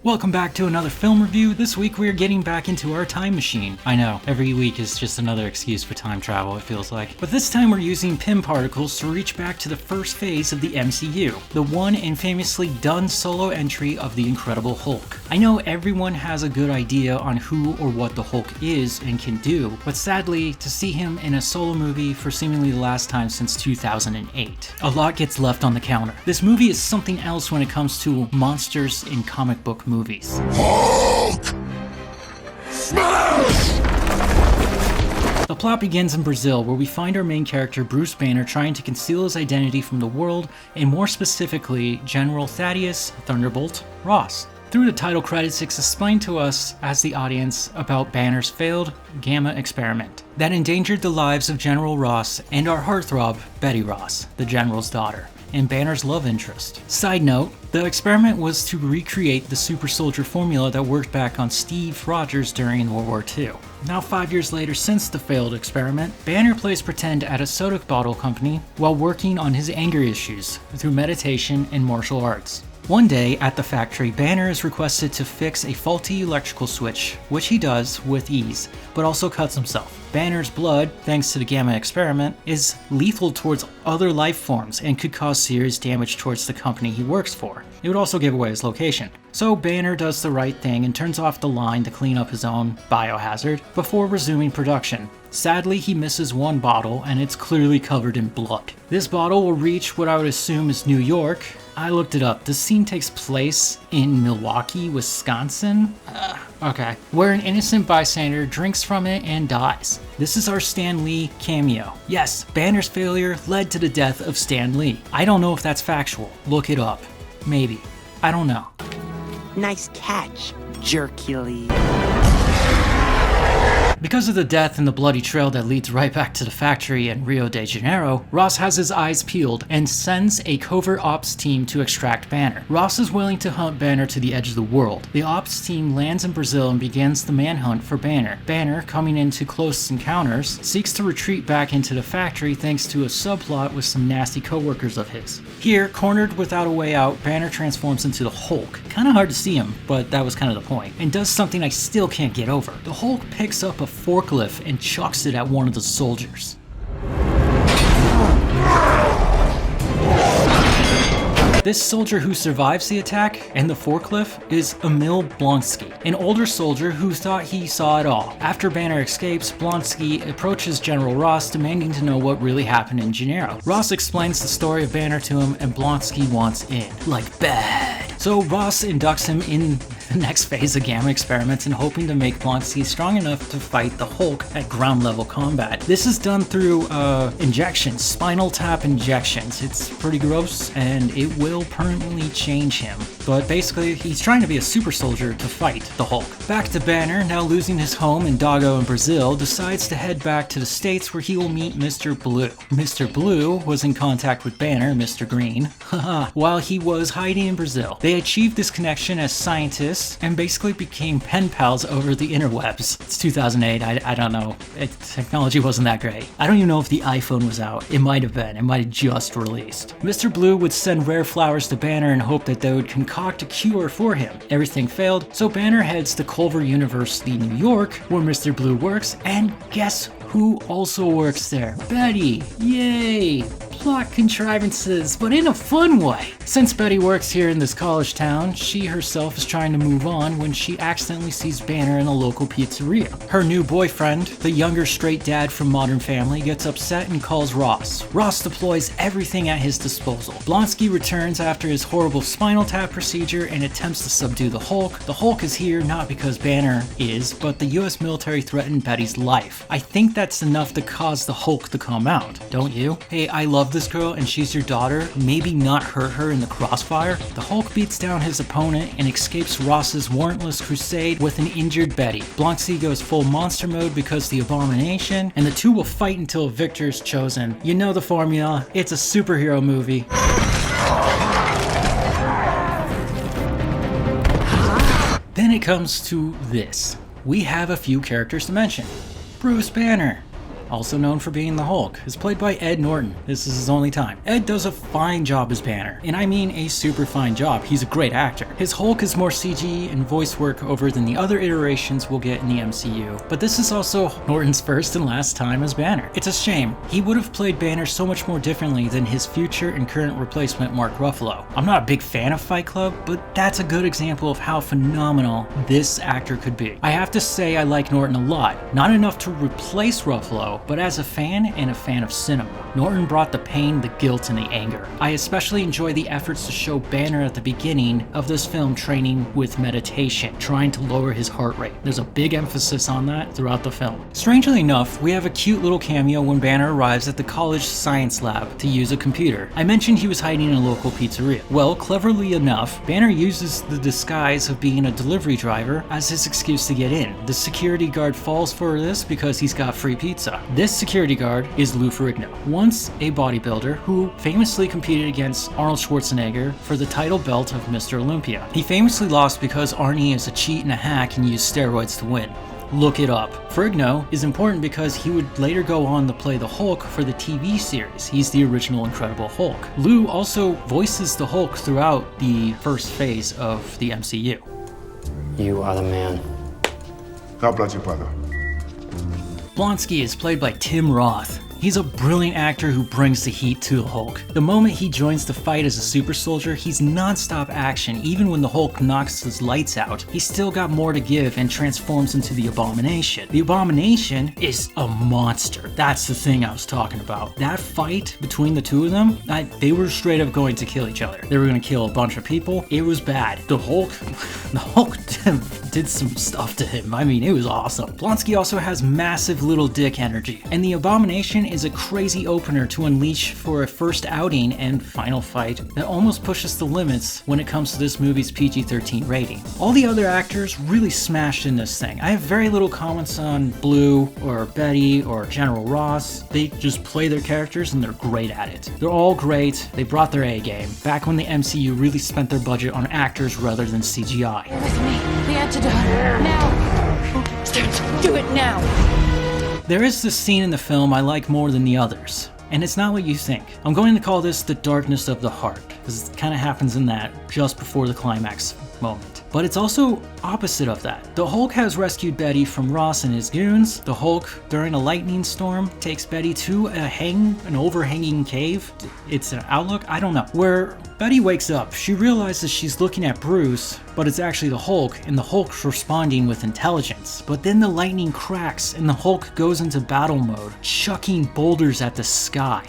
Welcome back to another film review. This week we are getting back into our time machine. I know, every week is just another excuse for time travel, it feels like. But this time we're using Pym particles to reach back to the first phase of the MCU, the one and famously done solo entry of the Incredible Hulk. I know everyone has a good idea on who or what the Hulk is and can do, but sadly, to see him in a solo movie for seemingly the last time since 2008, a lot gets left on the counter. This movie is something else when it comes to monsters in comic book movies. Hulk! Smash! The plot begins in Brazil, where we find our main character Bruce Banner trying to conceal his identity from the world, and more specifically, General Thaddeus Thunderbolt Ross. Through the title credits, it's explained to us, as the audience, about Banner's failed Gamma experiment that endangered the lives of General Ross and our heartthrob, Betty Ross, the General's daughter, and Banner's love interest. Side note, the experiment was to recreate the super soldier formula that worked back on Steve Rogers during World War II. Now 5 years later since the failed experiment, Banner plays pretend at a soda bottle company while working on his anger issues through meditation and martial arts. One day at the factory, Banner is requested to fix a faulty electrical switch, which he does with ease, but also cuts himself. Banner's blood, thanks to the Gamma experiment, is lethal towards other life forms and could cause serious damage towards the company he works for. It would also give away his location. So Banner does the right thing and turns off the line to clean up his own biohazard before resuming production. Sadly, he misses one bottle and it's clearly covered in blood. This bottle will reach what I would assume is New York. I looked it up. This scene takes place in Milwaukee, Wisconsin? Okay. Where an innocent bystander drinks from it and dies. This is our Stan Lee cameo. Yes, Banner's failure led to the death of Stan Lee. I don't know if that's factual. Look it up. Maybe. I don't know. Nice catch, Jerkules. Because of the death and the bloody trail that leads right back to the factory in Rio de Janeiro, Ross has his eyes peeled and sends a covert ops team to extract Banner. Ross is willing to hunt Banner to the edge of the world. The ops team lands in Brazil and begins the manhunt for Banner. Banner, coming into close encounters, seeks to retreat back into the factory thanks to a subplot with some nasty co-workers of his. Here, cornered without a way out, Banner transforms into the Hulk. Kinda hard to see him, but that was kind of the point, and does something I still can't get over. The Hulk picks up a forklift and chucks it at one of the soldiers. This soldier who survives the attack and the forklift is Emil Blonsky, an older soldier who thought he saw it all. After Banner escapes, Blonsky approaches General Ross demanding to know what really happened in Janeiro. Ross explains the story of Banner to him and Blonsky wants in. Like bad. So Ross inducts him in the next phase of Gamma experiments and hoping to make Blonsky strong enough to fight the Hulk at ground level combat. This is done through injections, spinal tap injections. It's pretty gross and it will permanently change him. But basically, he's trying to be a super soldier to fight the Hulk. Back to Banner, now losing his home in Dago in Brazil, decides to head back to the States where he will meet Mr. Blue. Mr. Blue was in contact with Banner, Mr. Green, while he was hiding in Brazil. They achieved this connection as scientists and basically became pen pals over the interwebs. It's 2008, I don't know. Technology wasn't that great. I don't even know if the iPhone was out. It might have been. It might have just released. Mr. Blue would send rare flowers to Banner and hope that they would concoct a cure for him. Everything failed, so Banner heads to Culver University, New York, where Mr. Blue works, and guess who also works there? Betty! Yay! Plot contrivances, but in a fun way. Since Betty works here in this college town, she herself is trying to move on when she accidentally sees Banner in a local pizzeria. Her new boyfriend, the younger straight dad from Modern Family, gets upset and calls Ross. Ross deploys everything at his disposal. Blonsky returns after his horrible spinal tap procedure and attempts to subdue the Hulk. The Hulk is here not because Banner is, but the US military threatened Betty's life. I think that's enough to cause the Hulk to come out, don't you? Hey, I love this girl and she's your daughter, maybe not hurt her in the crossfire. The Hulk beats down his opponent and escapes Ross's warrantless crusade with an injured Betty. Blonsky goes full monster mode because the abomination, and the two will fight until a victor is chosen. You know the formula, it's a superhero movie. Then it comes to this. We have a few characters to mention. Bruce Banner. also known for being the Hulk, is played by Ed Norton. This is his only time. Ed does a fine job as Banner, and I mean a super fine job. He's a great actor. His Hulk is more CG and voice work over than the other iterations we'll get in the MCU, but this is also Norton's first and last time as Banner. It's a shame. He would have played Banner so much more differently than his future and current replacement Mark Ruffalo. I'm not a big fan of Fight Club, but that's a good example of how phenomenal this actor could be. I have to say I like Norton a lot. Not enough to replace Ruffalo, but as a fan and a fan of cinema. Norton brought the pain, the guilt, and the anger. I especially enjoy the efforts to show Banner at the beginning of this film training with meditation, trying to lower his heart rate. There's a big emphasis on that throughout the film. Strangely enough, we have a cute little cameo when Banner arrives at the college science lab to use a computer. I mentioned he was hiding in a local pizzeria. Well, cleverly enough, Banner uses the disguise of being a delivery driver as his excuse to get in. The security guard falls for this because he's got free pizza. This security guard is Lou Ferrigno, once a bodybuilder who famously competed against Arnold Schwarzenegger for the title belt of Mr. Olympia. He famously lost because Arnie is a cheat and a hack and used steroids to win. Look it up. Ferrigno is important because he would later go on to play the Hulk for the TV series. He's the original Incredible Hulk. Lou also voices the Hulk throughout the first phase of the MCU. You are the man. God bless you, brother. Blonsky is played by Tim Roth. He's a brilliant actor who brings the heat to the Hulk. The moment he joins the fight as a super soldier, he's non-stop action. Even when the Hulk knocks his lights out, he's still got more to give and transforms into the Abomination. The Abomination is a monster. That's the thing I was talking about. That fight between the two of them, they were straight up going to kill each other. They were going to kill a bunch of people. It was bad. The Hulk did some stuff to him. I mean, it was awesome. Blonsky also has massive little dick energy, and the Abomination is a crazy opener to unleash for a first outing and final fight that almost pushes the limits when it comes to this movie's PG-13 rating. All the other actors really smashed in this thing. I have very little comments on Blue or Betty or General Ross. They just play their characters and they're great at it. They're all great. They brought their A game back when the MCU really spent their budget on actors rather than CGI. With me, the antidote. Now! Start, do it now! There is this scene in the film I like more than the others, and it's not what you think. I'm going to call this the darkness of the heart, because it kind of happens in that just before the climax moment. But it's also opposite of that. The Hulk has rescued Betty from Ross and his goons. The Hulk, during a lightning storm, takes Betty to an overhanging cave. It's an outlook, I don't know. Where Betty wakes up, she realizes she's looking at Bruce, but it's actually the Hulk, and the Hulk's responding with intelligence. But then the lightning cracks, and the Hulk goes into battle mode, chucking boulders at the sky.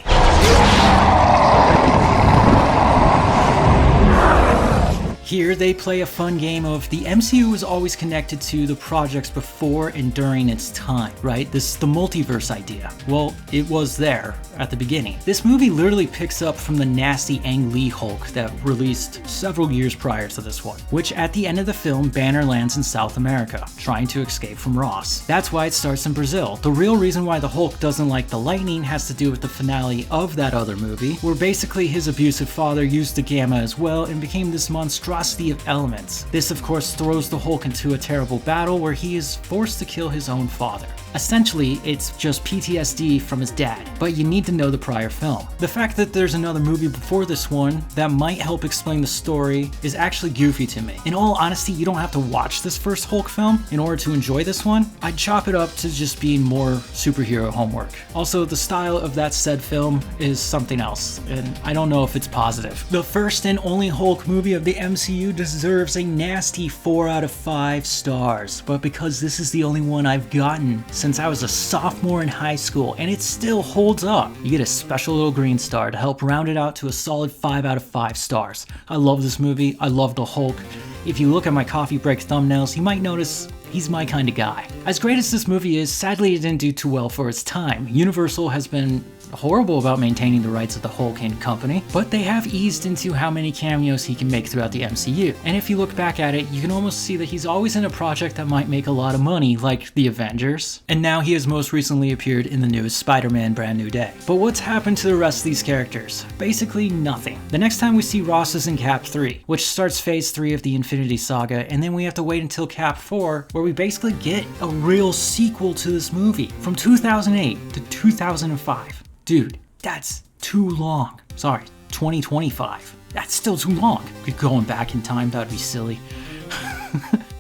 Here they play a fun game of the MCU was always connected to the projects before and during its time, right? This is the multiverse idea. Well, it was there at the beginning. This movie literally picks up from the nasty Ang Lee Hulk that released several years prior to this one, which at the end of the film, Banner lands in South America, trying to escape from Ross. That's why it starts in Brazil. The real reason why the Hulk doesn't like the lightning has to do with the finale of that other movie, where basically his abusive father used the gamma as well and became this monstrosity of elements. This of course throws the Hulk into a terrible battle where he is forced to kill his own father. Essentially, it's just PTSD from his dad, but you need to know the prior film. The fact that there's another movie before this one that might help explain the story is actually goofy to me. In all honesty, you don't have to watch this first Hulk film in order to enjoy this one. I'd chop it up to just being more superhero homework. Also, the style of that said film is something else, and I don't know if it's positive. The first and only Hulk movie of the MCU deserves a nasty 4 out of 5 stars, but because this is the only one I've gotten since I was a sophomore in high school, and it still holds up, you get a special little green star to help round it out to a solid 5 out of 5 stars. I love this movie. I love the Hulk. If you look at my coffee break thumbnails, you might notice he's my kind of guy. As great as this movie is, sadly it didn't do too well for its time. Universal has been horrible about maintaining the rights of the Hulk and company, but they have eased into how many cameos he can make throughout the MCU. And if you look back at it, you can almost see that he's always in a project that might make a lot of money, like The Avengers. And now he has most recently appeared in the newest Spider-Man Brand New Day. But what's happened to the rest of these characters? Basically nothing. The next time we see Ross is in Cap 3, which starts phase 3 of the Infinity Saga, and then we have to wait until Cap 4, where we basically get a real sequel to this movie from 2008 to 2005. Dude, that's too long. Sorry, 2025. That's still too long. Going back in time, that would be silly.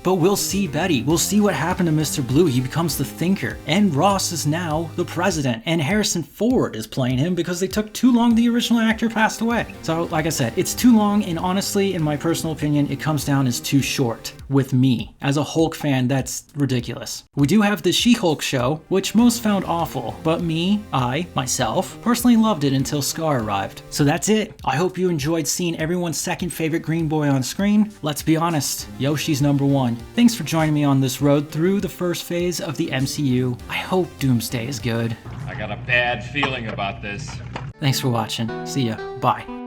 But we'll see Betty. We'll see what happened to Mr. Blue. He becomes the Thinker. And Ross is now the President. And Harrison Ford is playing him because they took too long. The original actor passed away. So, like I said, it's too long. And honestly, in my personal opinion, it comes down as too short. With me. As a Hulk fan, that's ridiculous. We do have the She-Hulk show, which most found awful. But myself, personally loved it until Scar arrived. So that's it. I hope you enjoyed seeing everyone's second favorite green boy on screen. Let's be honest, Yoshi's number 1. Thanks for joining me on this road through the first phase of the MCU. I hope Doomsday is good. I got a bad feeling about this. Thanks for watching. See ya. Bye.